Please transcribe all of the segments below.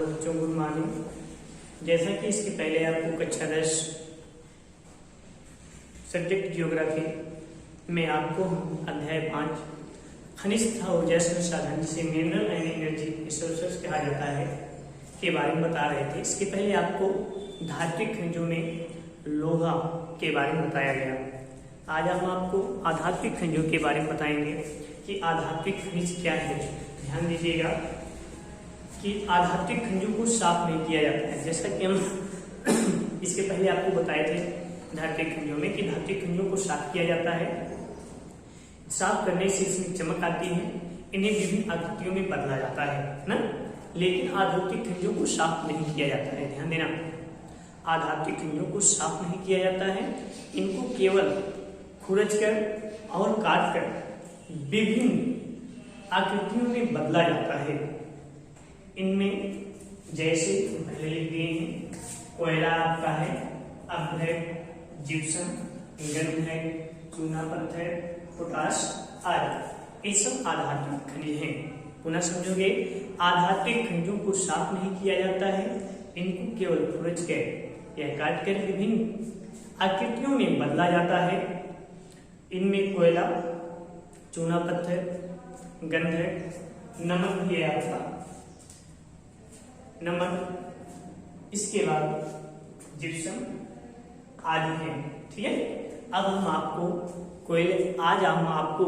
Hello बच्चों, good morning. जैसा कि इसके पहले आपको कक्षा 10 सब्जेक्ट ज्योग्राफी में आपको अध्याय 5 खनिज तथा ऊर्जा संसाधन जिसे मिनरल एंड एनर्जी रिसोर्सेस कहा जाता है के बारे में बता रहे थे। इसके पहले आपको धात्विक खनिजों में लोहा के बारे में बताया गया। आज हम आपको आधात्विक खनिजों के बारे में बताएंगे कि आधात्विक खनिज क्या है। ध्यान दीजिएगा कि आधात्विक खनिजों को साफ नहीं किया जाता है। जैसा कि हम इसके पहले आपको बताए थे धात्विक खनिजों में कि धात्विक खनिजों को साफ किया जाता है। साफ करने से इसमें चमक आती है, इन्हें विभिन्न आकृतियों में बदला जाता है ना। लेकिन आधात्विक खनिजों को साफ नहीं किया जाता है। ध्यान देना, आधात्विक खनिजों को साफ नहीं किया जाता है। इनको केवल खुरचकर और काटकर विभिन्न आकृतियों में बदला जाता है। इनमें जैसे पहले लिख दिए हैं, कोयला आपका है, अपघृत, जिप्सम, गंधक, चूना पत्थर, पोटाश आदि, ये सब आधात्विक खनिज हैं। पुनः समझोगे, आधात्विक खनिजों को साफ नहीं किया जाता है, इनको केवल खुरचकर या काटकर विभिन्न आकृतियों में बदला जाता है। इनमें कोयला, चूना पत्थर, गंधक, नमक भी है आपका, नमक, इसके बाद जिप्सम आदि है। ठीक है। अब हम आपको कोयले आज हम आप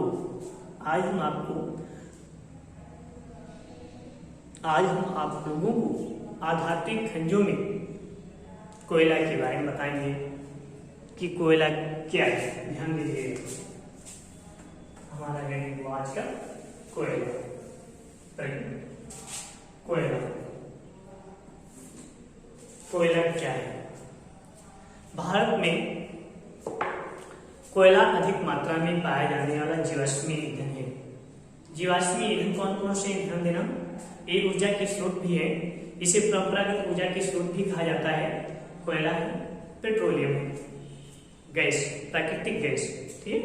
लोगों को आधात्विक खनिजों में कोयला के बारे में बताएंगे कि कोयला क्या है। ध्यान दीजिए, हमारा है वो आज का कोयला। कोयला क्या है? भारत में कोयला अधिक मात्रा में पाया जाने वाला जीवाश्मी ईंधन है। जीवाश्मी ईंधन कौन कौन से? ध्यान देना, एक ऊर्जा के स्रोत भी है, इसे परंपरागत ऊर्जा के स्रोत भी कहा जाता है। कोयला है, पेट्रोलियम है, गैस, प्राकृतिक गैस। ठीक है।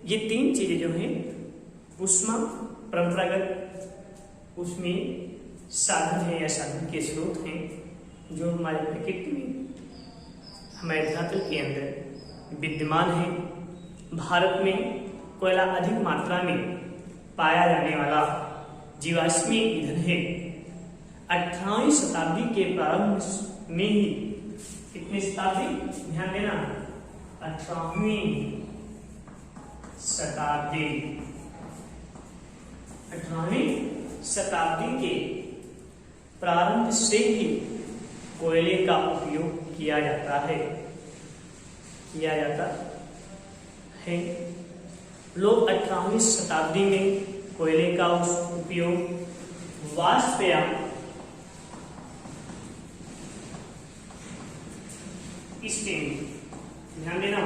ये तीन चीजें जो हैं ऊष्मा, परंपरागत ऊष्मीय साधन है या साधन के स्रोत हैं जो हमारे प्रकृति में, हमारे धरातल के अंदर विद्यमान है। भारत में कोयला अधिक मात्रा में पाया जाने वाला जीवाश्मी ईंधन है। 18वीं शताब्दी के प्रारंभ में ही, कितनी शताब्दी? ध्यान देना, 18वीं शताब्दी के प्रारंभ से ही कोयले का उपयोग किया जाता है। लोग 18वीं शताब्दी में कोयले का उपयोग वाष्पयान, स्टीम, ध्यान देना,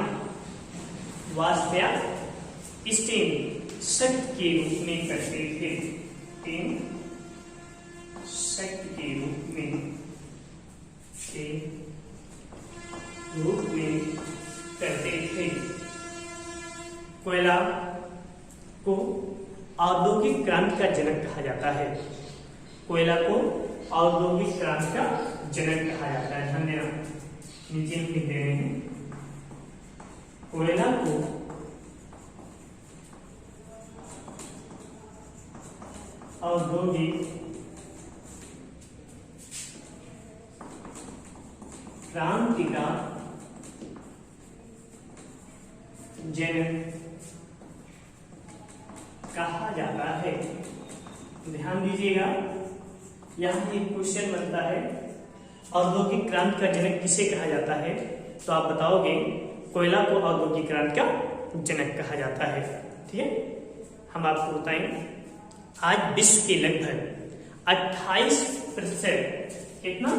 वाष्पयान स्टीम शक्ति के रूप में करते थे। शक्ति के रूप में करते थे। कोयला को औद्योगिक क्रांति का जनक कहा जाता है। कोयला को औद्योगिक क्रांति का जनक कहा जाता है। ध्यान देना, नीचे हम लिख दे रहे हैं, कोयला को औद्योगिक क्रांति का जनक कहा जाता है। ध्यान दीजिएगा, यहाँ एक क्वेश्चन बनता है, औद्योगिक क्रांति का जनक किसे कहा जाता है? तो आप बताओगे कोयला को औद्योगिक क्रांति का जनक कहा जाता है। ठीक है। हम आपको बताएं, आज विश्व के लगभग 28%, कितना?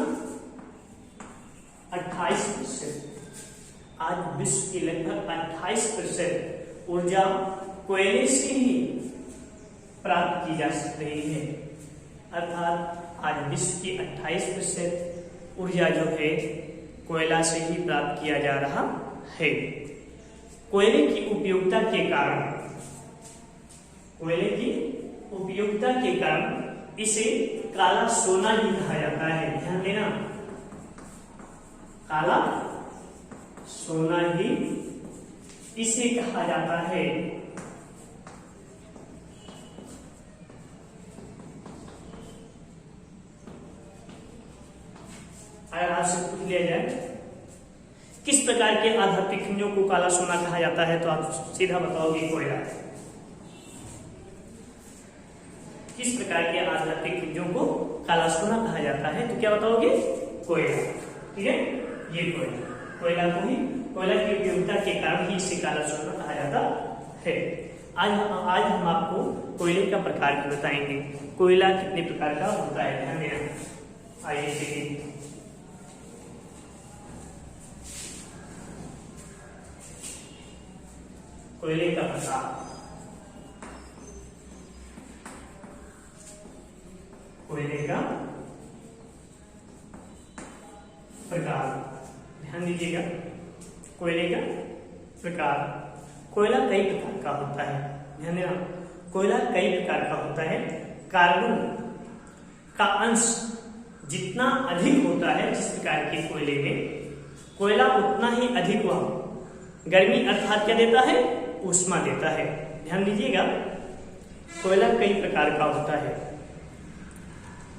28%। आज विश्व की लगभग 28% ऊर्जा कोयले से ही प्राप्त की जा रही है। अर्थात आज विश्व की 28% ऊर्जा जो है कोयला से ही प्राप्त किया जा रहा है। कोयले की उपयोगिता के कारण इसे काला सोना ही कहा जाता है। ध्यान देना, काला सोना ही इसे कहा जाता है। अगर आपसे पूछ लिया जाए किस प्रकार के आधात्मिक खनिजों को काला सोना कहा जाता है, तो आप सीधा बताओगे कोयला। किस प्रकार के आधात्मिक खनिजों को काला सोना कहा जाता है, तो क्या बताओगे? कोयला। ठीक है, ये कोयला को ही, कोयला की उपयोगिता के कारण ही इसे काला सोना कहा जाता है। आज हम आपको कोयले का प्रकार भी बताएंगे, कोयला कितने प्रकार का होता है। ध्यान देना, आइए देखिए। कोयले का प्रकार, कोयले का प्रकार, ध्यान दीजिएगा। कोयले का प्रकार, कोयला कई प्रकार का होता है। ध्यान देना, कोयला कई प्रकार का होता है। कार्बन का अंश जितना अधिक होता है, जिस प्रकार के कोयले में, कोयला उतना ही अधिक वह गर्मी अर्थात क्या देता है? ऊष्मा देता है। ध्यान दीजिएगा, कोयला कई प्रकार का होता है।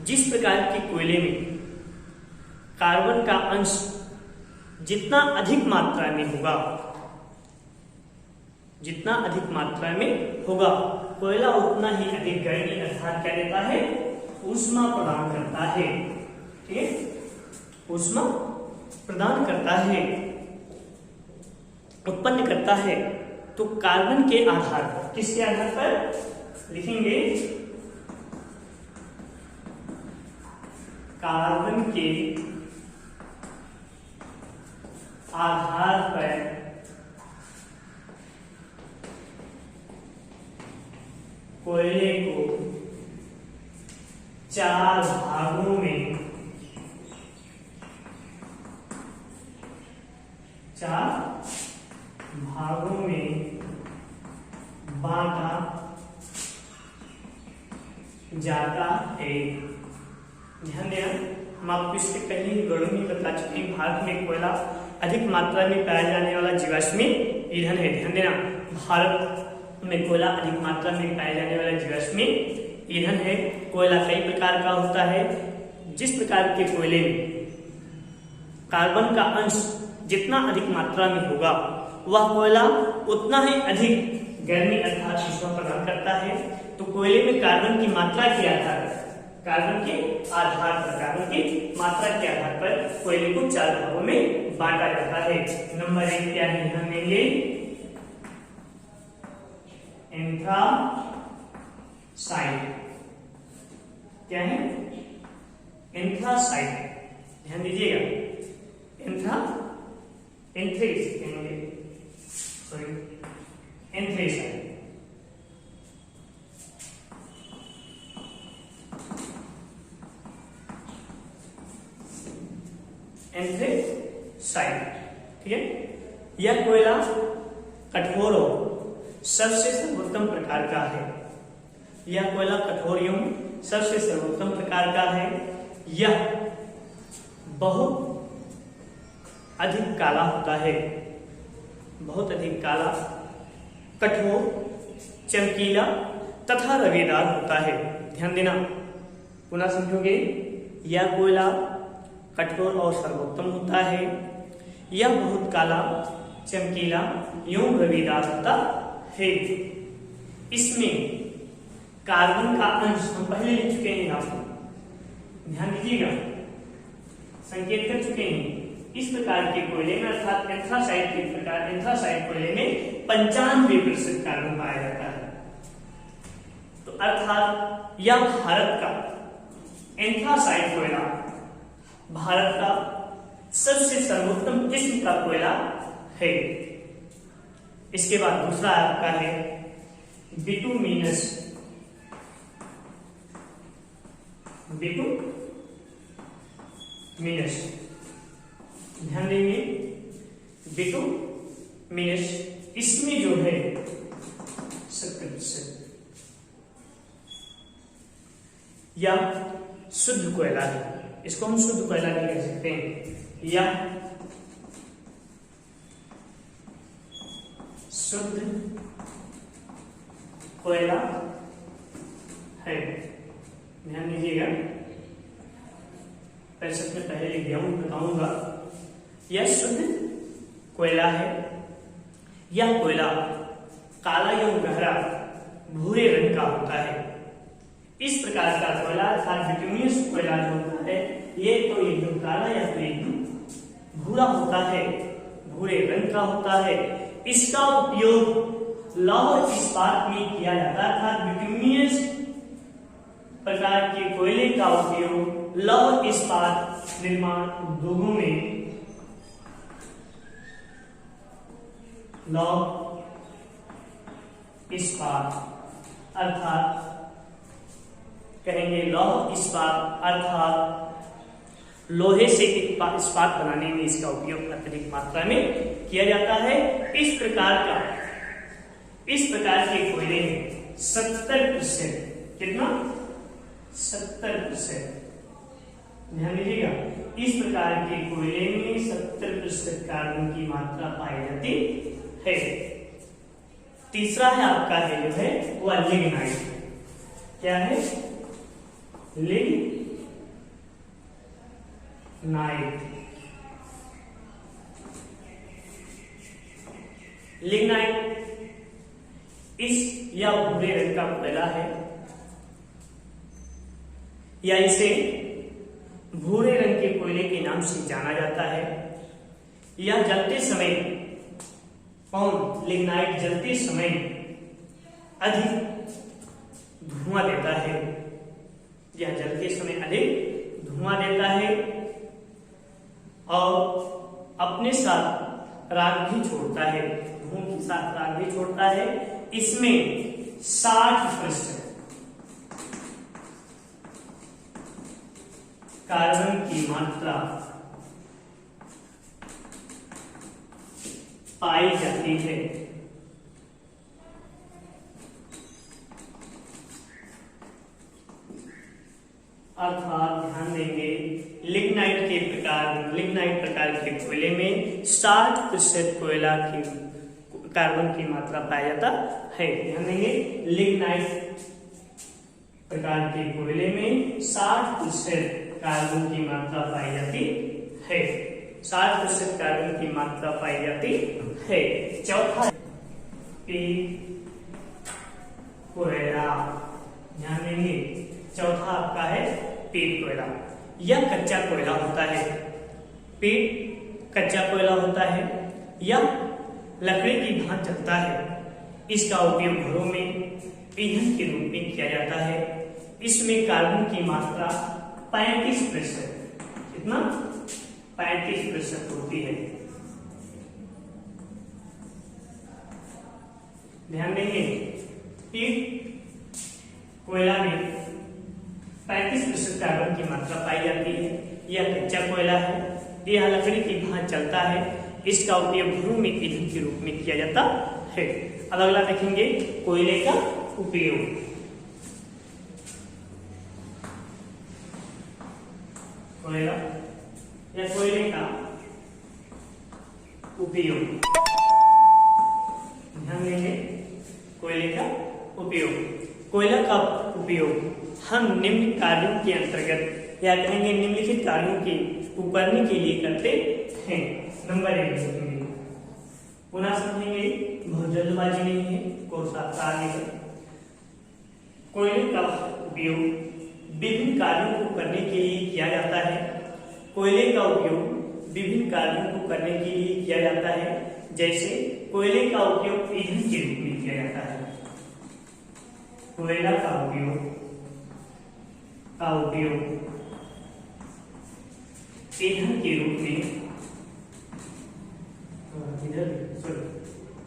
जिस प्रकार के कोयले में कार्बन का अंश जितना अधिक मात्रा में होगा, जितना अधिक मात्रा में होगा, कोयला उतना ही अधिक गर्मी अर्थात क्या देता है? ऊष्मा प्रदान करता है। ठीक है, ऊष्मा प्रदान करता है, उत्पन्न करता है। तो कार्बन के आधार पर, किसके आधार पर लिखेंगे? कार्बन के आधार पर कोयले को 4 भागों में, 4 भागों में बांटा जाता है। ध्यान देना, हम आपको इससे पहले गणों में बता चुके हैं। भारत में कोयला अधिक मात्रा में पाया जाने वाला जीवाश्मी ईंधन है। ध्यान देना, भारत में कोयला अधिक मात्रा में पाया जाने वाला जीवाश्मी ईंधन है। कोयला कई प्रकार का होता है। जिस प्रकार के कोयले में कार्बन का अंश जितना अधिक मात्रा में होगा, वह कोयला उतना ही अधिक गर्मी अर्थात ऊष्मा प्रदान करता है। तो कोयले में कार्बन की मात्रा के आधार पर, कार्बन के आधार पर, कार्बन की मात्रा के आधार पर कोयले को 4 भागों में बांटा जाता है। नंबर 1 क्या है? हम लेंगे एंथ्रासाइट। क्या है? एंथ्रासाइट। ध्यान दीजिएगा, एंथ्रेसाइट। एंथ्रेसाइट, ठीक है। यह कोयला कठोर और सबसे सर्वोत्तम प्रकार का है। यह कोयला कठोर एवं सबसे सर्वोत्तम प्रकार का है। यह बहुत अधिक काला होता है, बहुत अधिक काला, कठोर, चमकीला तथा रवेदार होता है। ध्यान देना, पुनः समझोगे, यह कोयला कठोर और सर्वोत्तम होता है। यह बहुत काला, चमकीला एवं रवेदार होता है। इसमें कार्बन का अंश हम पहले लिख चुके हैं, आपको ध्यान दीजिएगा, संकेत कर चुके हैं। इस प्रकार के कोयले में अर्थात एंथ्रासाइट के प्रकार, एंथ्रासाइट कोयले में 95% कार्बन पाया जाता है। तो अर्थात यह भारत का एंथ्रासाइट कोयला भारत का सबसे सर्वोत्तम किस्म का कोयला है। इसके बाद दूसरा आपका है बिटुमिनस। बिटुमिनस, ध्यान देंगे, बिटुमिनस, इसमें जो है 70% या शुद्ध कोयला है, इसको हम शुद्ध कोयला भी कह सकते हैं, या शुद्ध कोयला है। ध्यान दीजिएगा, पैंसठ में पहले लिख दिया हूं, बताऊंगा। यह शुद्ध कोयला है। यह कोयला काला एवं गहरा भूरे रंग का होता है। इस प्रकार का कोयला अर्थात बिटुमिनस कोयला जो होता है, ये तो एकदम काला या तो एकदम भूरा होता है, भूरे रंग का होता है। इसका उपयोग लौह इस्पात में किया जाता है, अर्थात बिटुमिनस प्रकार के कोयले का उपयोग लौह इस्पात निर्माण उद्योगों में, लौह इस्पात अर्थात कहेंगे लौह इस्पात अर्थात लोहे से इस्पात बनाने में इसका उपयोग अत्यधिक मात्रा में किया जाता है। इस प्रकार के कोयले में 70%, कितना 70%, ध्यान दीजिएगा, इस प्रकार के कोयले में 70% कार्बन की मात्रा पाई जाती है। तीसरा है आपका है जो है वह लिग्नाइट। क्या है? लिग्नाइट। लिग्नाइट इस या भूरे रंग का कोयला है, या इसे भूरे रंग के कोयले के नाम से जाना जाता है। यह जलते समय, कौन? लिग्नाइट जलते समय अधिक धुआं देता है। यह जलते समय अधिक धुआं देता है और अपने साथ राख भी छोड़ता है, धुआं के साथ राख भी छोड़ता है। इसमें 60% कार्बन की मात्रा पाई जाती है। अर्थात ध्यान देंगे, लिग्नाइट प्रकार के कोयले में 60% कोयला की कार्बन की मात्रा पाया जाता है। ध्यान देंगे, लिग्नाइट प्रकार के कोयले में 60% कार्बन की मात्रा पाई जाती है। 60% कार्बन की मात्रा पाई जाती है। चौथा कोयला, ध्यान देंगे, चौथा आपका है पीट कोयला। यह कच्चा कोयला होता है। पीट कच्चा कोयला होता है, यह लकड़ी की भांति जलता है। इसका उपयोग घरों में ईंधन के रूप में किया जाता है। इसमें कार्बन की मात्रा 35%, कितना? 35% होती है। ध्यान देंगे, पीट कोयला में 35% कार्बन की मात्रा पाई जाती है। यह कच्चा कोयला है, यह लकड़ी की भांति चलता है। इसका उपयोग घरों में ईंधन के रूप में किया जाता है। अब अगला देखेंगे कोयले का उपयोग। कोयला या कोयले का उपयोग, ध्यान देंगे, कोयले का उपयोग। कोयला का उपयोग हम निम्न कार्यों के अंतर्गत या कहेंगे निम्नलिखित कार्यों को करने के लिए करते हैं। नंबर 1 देखेंगे, पुनः समझेंगे, बहुत जल्दबाजी नहीं है, कोर्स आपका आगे। कोयले का उपयोग विभिन्न कार्यों को करने के लिए किया जाता है। कोयले का उपयोग विभिन्न कार्यों को करने के लिए किया जाता है। जैसे कोयले का उपयोग ईंधन के रूप में किया जाता है। कोयला का उपयोग ईंधन के रूप में,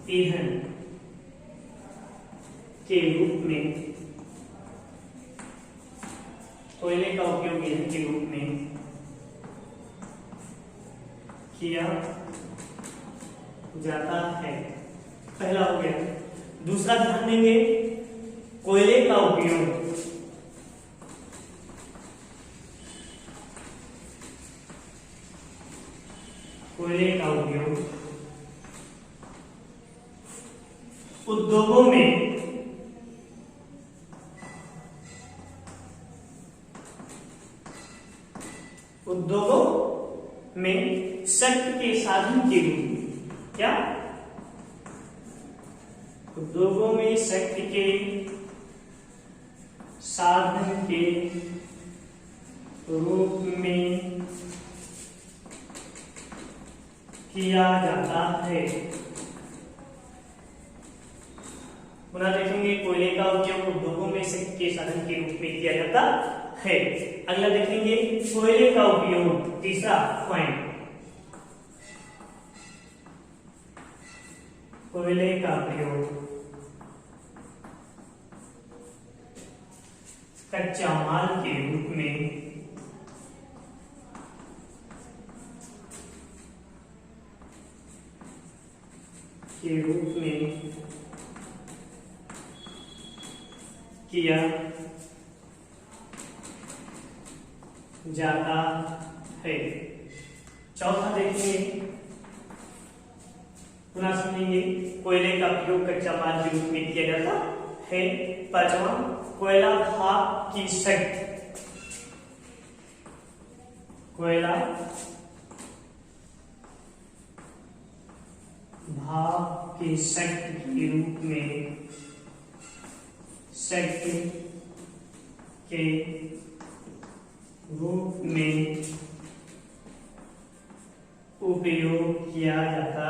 ईंधन के रूप में, कोयले का उपयोग ईंधन के रूप में किया जाता है। पहला हो गया। दूसरा ध्यान देंगे, कोयले का उपयोग कोयले का उपयोग उद्योगों में शक्ति के साधन के रूप में, क्या उद्योगों में शक्ति के साधन के रूप में किया जाता है। पुनः देखेंगे, कोयले का उपयोग उद्योगों में शक्ति के साधन के रूप में किया जाता है। अगला देखेंगे, कोयले का उपयोग, तीसरा पॉइंट, कोयले का प्रयोग कच्चा माल के रूप में किया जाता है। चौथा देखेंगे, पुनः सुनेंगे, कोयले का प्रयोग कच्चा माल के रूप में किया जाता है। पांचवा, कोयला भाप की शक्ति, कोयला भाप की शक्ति के रूप में, शक्ति के रूप में उपयोग किया जाता